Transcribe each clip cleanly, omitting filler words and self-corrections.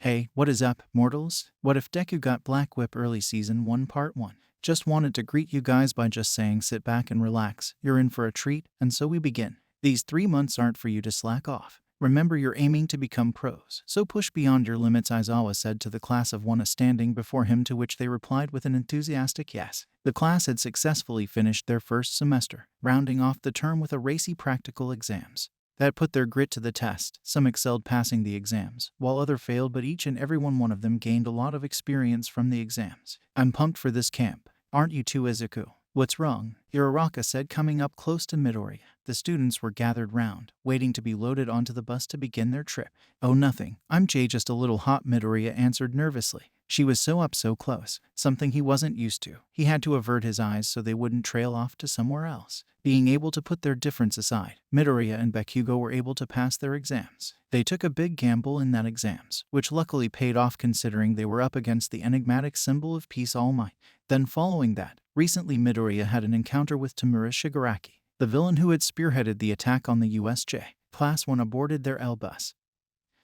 Hey, what is up, mortals? What if Deku got Black Whip early season 1 part 1? Just wanted to greet you guys by just saying sit back and relax, you're in for a treat, and so we begin. These 3 months aren't for you to slack off. Remember you're aiming to become pros, so push beyond your limits, Aizawa said to the class of one standing before him, to which they replied with an enthusiastic yes. The class had successfully finished their first semester, rounding off the term with a racy practical exams that put their grit to the test. Some excelled, passing the exams, while others failed, but each and every one of them gained a lot of experience from the exams. I'm pumped for this camp. Aren't you too, Izuku? What's wrong? Uraraka said, coming up close to Midoriya. The students were gathered round, waiting to be loaded onto the bus to begin their trip. Oh, nothing. I'm just a little hot, Midoriya answered nervously. She was so up so close, something he wasn't used to. He had to avert his eyes so they wouldn't trail off to somewhere else. Being able to put their difference aside, Midoriya and Bakugo were able to pass their exams. They took a big gamble in that exams, which luckily paid off considering they were up against the enigmatic symbol of peace, All Might. Then following that, recently Midoriya had an encounter with Tamura Shigaraki, the villain who had spearheaded the attack on the USJ. Class 1 aborted their L bus.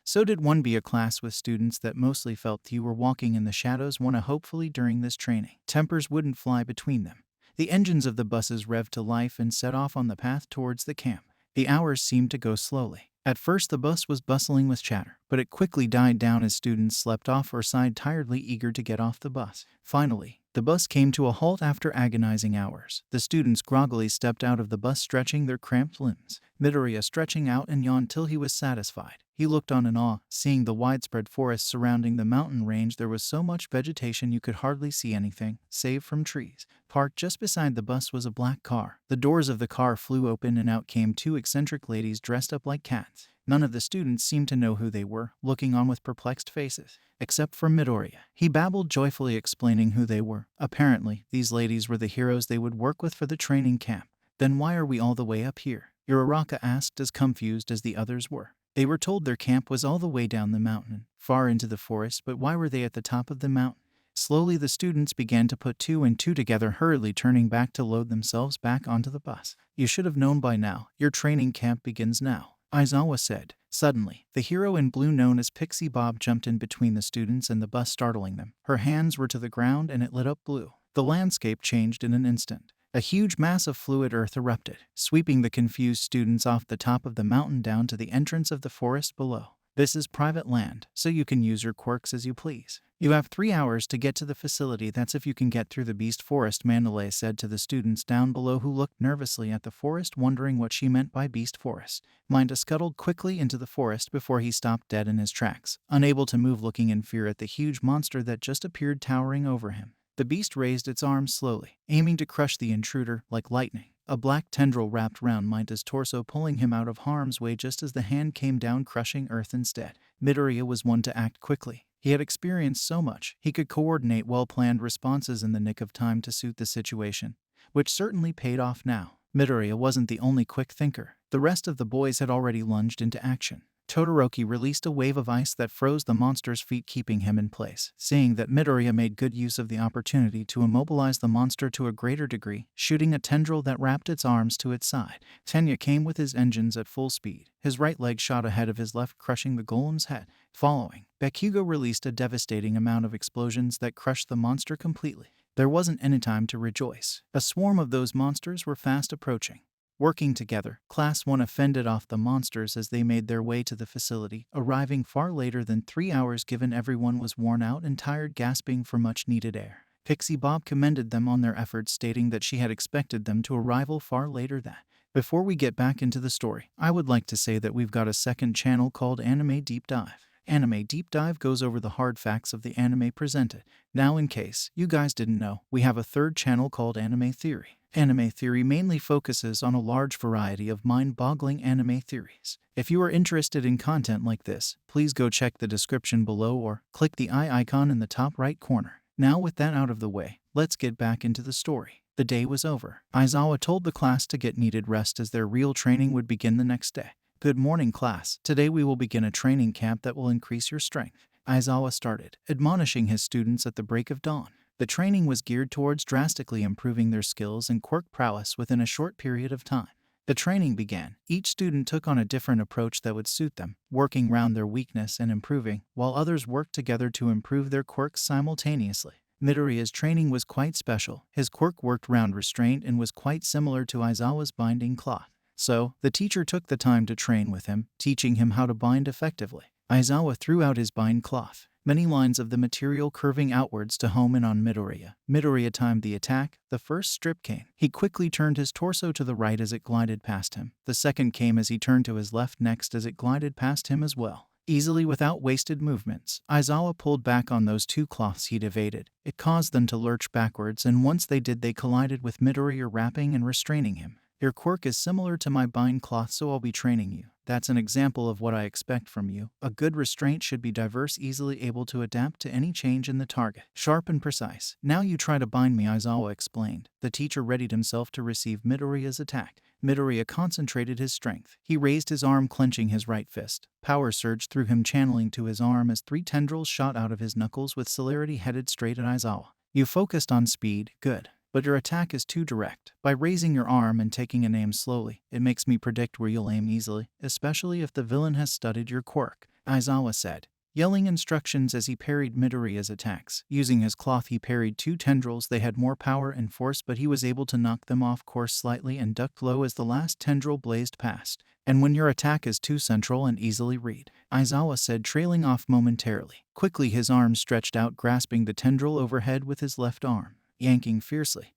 So did 1B, a class with students that mostly felt you were walking in the shadows. Hopefully during this training, tempers wouldn't fly between them. The engines of the buses revved to life and set off on the path towards the camp. The hours seemed to go slowly. At first the bus was bustling with chatter, but it quickly died down as students slept off or sighed tiredly, eager to get off the bus. Finally, the bus came to a halt after agonizing hours. The students groggily stepped out of the bus, stretching their cramped limbs. Midoriya stretching out and yawned till he was satisfied. He looked on in awe, seeing the widespread forest surrounding the mountain range. There was so much vegetation you could hardly see anything, save from trees. Parked just beside the bus was a black car. The doors of the car flew open and out came 2 eccentric ladies dressed up like cats. None of the students seemed to know who they were, looking on with perplexed faces. Except for Midoriya. He babbled joyfully, explaining who they were. Apparently, these ladies were the heroes they would work with for the training camp. Then why are we all the way up here? Uraraka asked, as confused as the others were. They were told their camp was all the way down the mountain, far into the forest, but why were they at the top of the mountain? Slowly the students began to put 2 and 2 together, hurriedly turning back to load themselves back onto the bus. You should have known by now. Your training camp begins now, Aizawa said. Suddenly, the hero in blue known as Pixie Bob jumped in between the students and the bus, startling them. Her hands were to the ground and it lit up blue. The landscape changed in an instant. A huge mass of fluid earth erupted, sweeping the confused students off the top of the mountain down to the entrance of the forest below. This is private land, so you can use your quirks as you please. You have 3 hours to get to the facility. That's if you can get through the beast forest, Mandalay said to the students down below, who looked nervously at the forest, wondering what she meant by beast forest. Minda scuttled quickly into the forest before he stopped dead in his tracks, unable to move, looking in fear at the huge monster that just appeared towering over him. The beast raised its arms slowly, aiming to crush the intruder like lightning. A black tendril wrapped round Minda's torso, pulling him out of harm's way just as the hand came down, crushing earth instead. Midoriya was one to act quickly. He had experienced so much, he could coordinate well-planned responses in the nick of time to suit the situation, which certainly paid off now. Midoriya wasn't the only quick thinker. The rest of the boys had already lunged into action. Todoroki released a wave of ice that froze the monster's feet, keeping him in place. Seeing that, Midoriya made good use of the opportunity to immobilize the monster to a greater degree, shooting a tendril that wrapped its arms to its side. Tenya came with his engines at full speed. His right leg shot ahead of his left, crushing the golem's head. Following, Bakugo released a devastating amount of explosions that crushed the monster completely. There wasn't any time to rejoice. A swarm of those monsters were fast approaching. Working together, Class 1 fended off the monsters as they made their way to the facility, arriving far later than 3 hours given everyone was worn out and tired, gasping for much-needed air. Pixie Bob commended them on their efforts, stating that she had expected them to arrive far later that. Before we get back into the story, I would like to say that we've got a second channel called Anime Deep Dive. Anime Deep Dive goes over the hard facts of the anime presented. Now, in case you guys didn't know, we have a third channel called Anime Theory. Anime Theory mainly focuses on a large variety of mind-boggling anime theories. If you are interested in content like this, please go check the description below or click the eye icon in the top right corner. Now, with that out of the way, let's get back into the story. The day was over. Aizawa told the class to get needed rest as their real training would begin the next day. Good morning, class. Today we will begin a training camp that will increase your strength, Aizawa started, admonishing his students at the break of dawn. The training was geared towards drastically improving their skills and quirk prowess within a short period of time. The training began. Each student took on a different approach that would suit them, working round their weakness and improving, while others worked together to improve their quirks simultaneously. Midoriya's training was quite special. His quirk worked round restraint and was quite similar to Aizawa's binding cloth. So, the teacher took the time to train with him, teaching him how to bind effectively. Aizawa threw out his bind cloth, many lines of the material curving outwards to home in on Midoriya. Midoriya timed the attack. The first strip came. He quickly turned his torso to the right as it glided past him. The second came as he turned to his left next as it glided past him as well. Easily without wasted movements, Aizawa pulled back on those two cloths he'd evaded. It caused them to lurch backwards, and once they did, they collided with Midoriya, wrapping and restraining him. Your quirk is similar to my bind cloth, so I'll be training you. That's an example of what I expect from you. A good restraint should be diverse, easily able to adapt to any change in the target. Sharp and precise. Now you try to bind me, Aizawa explained. The teacher readied himself to receive Midoriya's attack. Midoriya concentrated his strength. He raised his arm, clenching his right fist. Power surged through him, channeling to his arm as 3 tendrils shot out of his knuckles with celerity, headed straight at Aizawa. You focused on speed. Good. But your attack is too direct. By raising your arm and taking an aim slowly, it makes me predict where you'll aim easily, especially if the villain has studied your quirk, Aizawa said, yelling instructions as he parried Midoriya's attacks. Using his cloth, he parried 2 tendrils. They had more power and force, but he was able to knock them off course slightly and ducked low as the last tendril blazed past. And when your attack is too central and easily read, Aizawa said, trailing off momentarily. Quickly his arm stretched out, grasping the tendril overhead with his left arm. Yanking fiercely,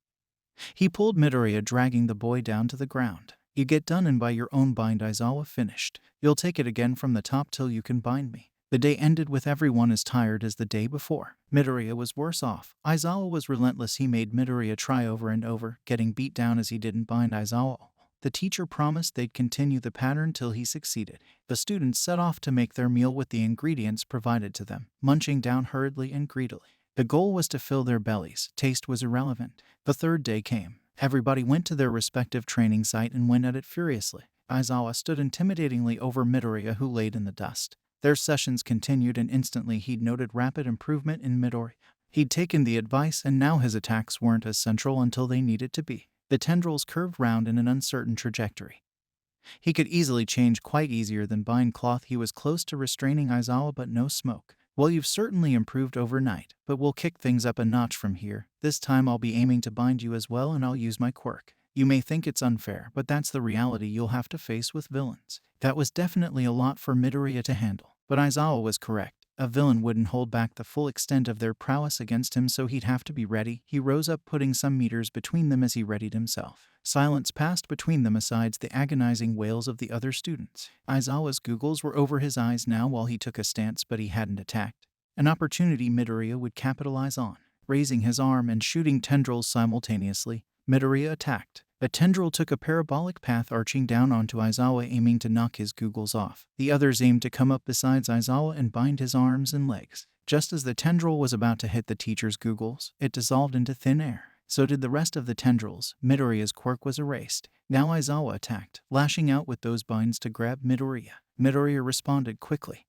he pulled Midoriya, dragging the boy down to the ground. You get done and by your own bind, Aizawa finished. You'll take it again from the top till you can bind me. The day ended with everyone as tired as the day before. Midoriya was worse off. Aizawa was relentless. He made Midoriya try over and over, getting beat down as he didn't bind Aizawa. The teacher promised they'd continue the pattern till he succeeded. The students set off to make their meal with the ingredients provided to them, munching down hurriedly and greedily. The goal was to fill their bellies. Taste was irrelevant. The third day came. Everybody went to their respective training site and went at it furiously. Aizawa stood intimidatingly over Midoriya, who laid in the dust. Their sessions continued, and instantly he'd noted rapid improvement in Midoriya. He'd taken the advice, and now his attacks weren't as central until they needed to be. The tendrils curved round in an uncertain trajectory. He could easily change, quite easier than bind cloth. He was close to restraining Aizawa, but no smoke. Well, you've certainly improved overnight, but we'll kick things up a notch from here. This time I'll be aiming to bind you as well, and I'll use my quirk. You may think it's unfair, but that's the reality you'll have to face with villains. That was definitely a lot for Midoriya to handle, but Aizawa was correct. A villain wouldn't hold back the full extent of their prowess against him, so he'd have to be ready. He rose up, putting some meters between them as he readied himself. Silence passed between them, aside the agonizing wails of the other students. Aizawa's googles were over his eyes now while he took a stance, but he hadn't attacked. An opportunity Midoriya would capitalize on. Raising his arm and shooting tendrils simultaneously, Midoriya attacked. A tendril took a parabolic path, arching down onto Aizawa, aiming to knock his googles off. The others aimed to come up besides Aizawa and bind his arms and legs. Just as the tendril was about to hit the teacher's googles, it dissolved into thin air. So did the rest of the tendrils. Midoriya's quirk was erased. Now Aizawa attacked, lashing out with those binds to grab Midoriya. Midoriya responded quickly.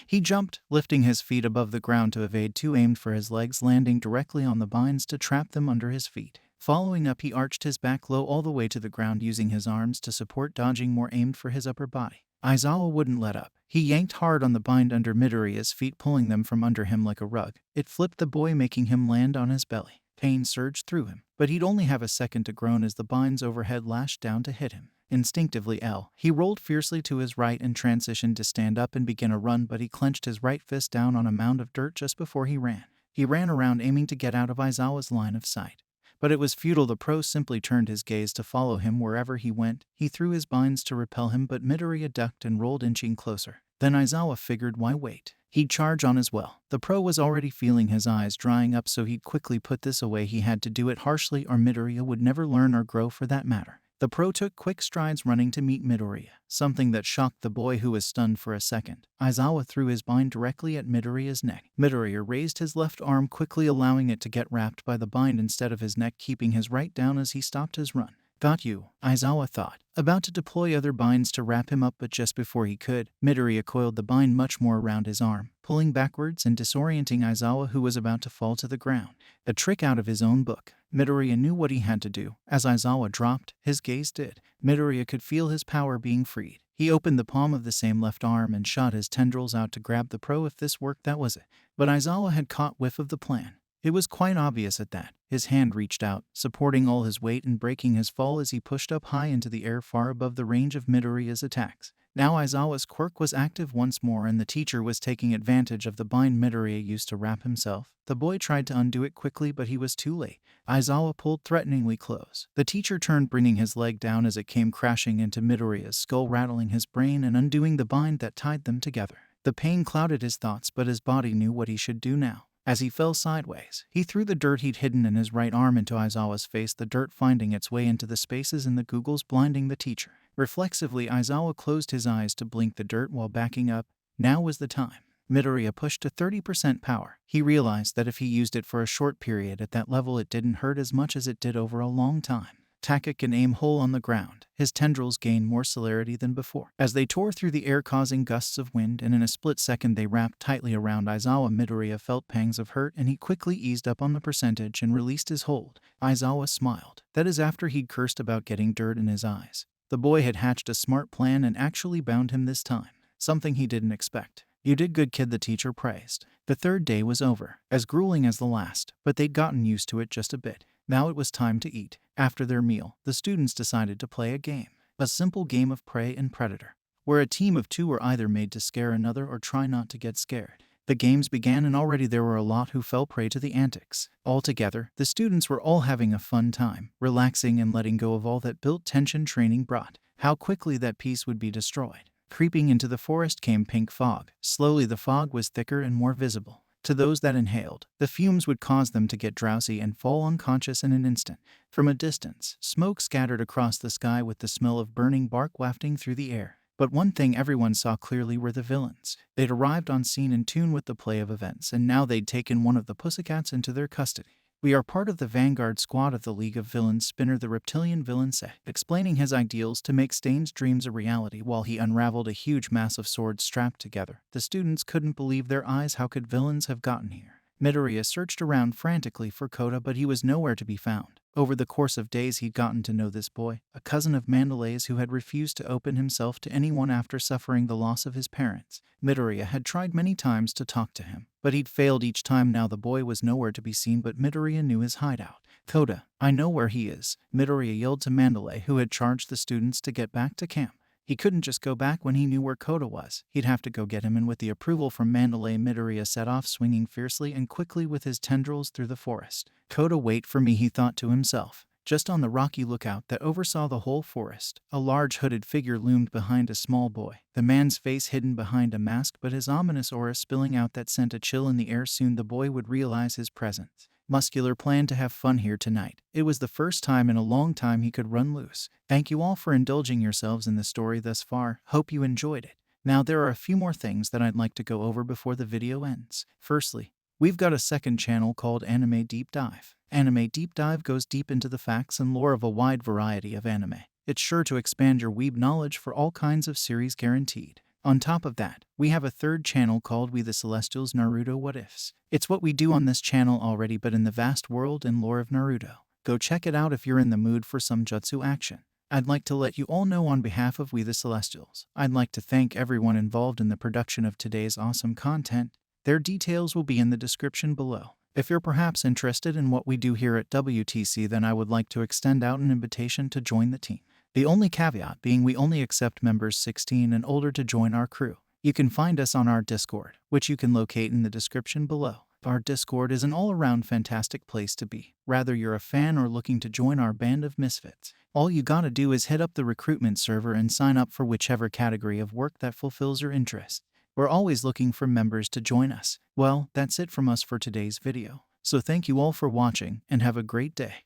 He jumped, lifting his feet above the ground to evade 2, aimed for his legs, landing directly on the binds to trap them under his feet. Following up, he arched his back low all the way to the ground, using his arms to support, dodging more, aimed for his upper body. Aizawa wouldn't let up. He yanked hard on the bind under Midoriya's feet, pulling them from under him like a rug. It flipped the boy, making him land on his belly. Pain surged through him, but he'd only have a second to groan as the binds overhead lashed down to hit him. Instinctively, he rolled fiercely to his right and transitioned to stand up and begin a run, but he clenched his right fist down on a mound of dirt just before he ran. He ran around, aiming to get out of Aizawa's line of sight. But it was futile. The pro simply turned his gaze to follow him wherever he went. He threw his binds to repel him, but Midoriya ducked and rolled, inching closer. Then Aizawa figured, why wait? He'd charge on as well. The pro was already feeling his eyes drying up, so he'd quickly put this away. He had to do it harshly, or Midoriya would never learn or grow, for that matter. The pro took quick strides, running to meet Midoriya, something that shocked the boy, who was stunned for a second. Aizawa threw his bind directly at Midoriya's neck. Midoriya raised his left arm quickly, allowing it to get wrapped by the bind instead of his neck, keeping his right down as he stopped his run. Got you, Aizawa thought, about to deploy other binds to wrap him up, but just before he could, Midoriya coiled the bind much more around his arm, pulling backwards and disorienting Aizawa, who was about to fall to the ground. A trick out of his own book. Midoriya knew what he had to do. As Aizawa dropped, his gaze did. Midoriya could feel his power being freed. He opened the palm of the same left arm and shot his tendrils out to grab the pro. If this worked, that was it. But Aizawa had caught whiff of the plan. It was quite obvious at that. His hand reached out, supporting all his weight and breaking his fall as he pushed up high into the air far above the range of Midoriya's attacks. Now Aizawa's quirk was active once more and the teacher was taking advantage of the bind Midoriya used to wrap himself. The boy tried to undo it quickly, but he was too late. Aizawa pulled threateningly close. The teacher turned, bringing his leg down as it came crashing into Midoriya's skull, rattling his brain and undoing the bind that tied them together. The pain clouded his thoughts, but his body knew what he should do now. As he fell sideways, he threw the dirt he'd hidden in his right arm into Aizawa's face, the dirt finding its way into the spaces in the googles, blinding the teacher. Reflexively, Aizawa closed his eyes to blink the dirt while backing up. Now was the time. Midoriya pushed to 30% power. He realized that if he used it for a short period at that level, it didn't hurt as much as it did over a long time. Taka can aim hole on the ground. His tendrils gained more celerity than before, as they tore through the air, causing gusts of wind, and in a split second they wrapped tightly around Aizawa. Midoriya felt pangs of hurt, and he quickly eased up on the percentage and released his hold. Aizawa smiled. That is after he'd cursed about getting dirt in his eyes. The boy had hatched a smart plan and actually bound him this time, something he didn't expect. "You did good, kid," the teacher praised. The third day was over, as grueling as the last, but they'd gotten used to it just a bit. Now it was time to eat. After their meal, the students decided to play a game. A simple game of prey and predator, where a team of two were either made to scare another or try not to get scared. The games began, and already there were a lot who fell prey to the antics. Altogether, the students were all having a fun time, relaxing and letting go of all that built tension training brought. How quickly that peace would be destroyed. Creeping into the forest came pink fog. Slowly the fog was thicker and more visible. To those that inhaled, the fumes would cause them to get drowsy and fall unconscious in an instant. From a distance, smoke scattered across the sky with the smell of burning bark wafting through the air. But one thing everyone saw clearly were the villains. They'd arrived on scene in tune with the play of events, and now they'd taken one of the pussycats into their custody. "We are part of the vanguard squad of the League of Villains," Spinner the reptilian villain said, explaining his ideals to make Stain's dreams a reality while he unraveled a huge mass of swords strapped together. The students couldn't believe their eyes. How could villains have gotten here? Midoriya searched around frantically for Kota, but he was nowhere to be found. Over the course of days, he'd gotten to know this boy, a cousin of Mandalay's who had refused to open himself to anyone after suffering the loss of his parents. Midoriya had tried many times to talk to him, but he'd failed each time. Now the boy was nowhere to be seen, but Midoriya knew his hideout. "Kota, I know where he is," Midoriya yelled to Mandalay, who had charged the students to get back to camp. He couldn't just go back when he knew where Kota was. He'd have to go get him, and with the approval from Mandalay, Midoriya set off, swinging fiercely and quickly with his tendrils through the forest. "Kota, wait for me," he thought to himself. Just on the rocky lookout that oversaw the whole forest, a large hooded figure loomed behind a small boy. The man's face hidden behind a mask, but his ominous aura spilling out that sent a chill in the air. Soon the boy would realize his presence. Muscular planned to have fun here tonight. It was the first time in a long time he could run loose. Thank you all for indulging yourselves in the story thus far. Hope you enjoyed it. Now there are a few more things that I'd like to go over before the video ends. Firstly, we've got a second channel called Anime Deep Dive. Anime Deep Dive goes deep into the facts and lore of a wide variety of anime. It's sure to expand your weeb knowledge for all kinds of series, guaranteed. On top of that, we have a third channel called We The Celestials Naruto What Ifs. It's what we do on this channel already, but in the vast world and lore of Naruto. Go check it out if you're in the mood for some jutsu action. I'd like to let you all know on behalf of We The Celestials, I'd like to thank everyone involved in the production of today's awesome content. Their details will be in the description below. If you're perhaps interested in what we do here at WTC, then I would like to extend out an invitation to join the team. The only caveat being we only accept members 16 and older to join our crew. You can find us on our Discord, which you can locate in the description below. Our Discord is an all-around fantastic place to be, whether you're a fan or looking to join our band of misfits. All you gotta do is hit up the recruitment server and sign up for whichever category of work that fulfills your interest. We're always looking for members to join us. Well, that's it from us for today's video. So thank you all for watching and have a great day.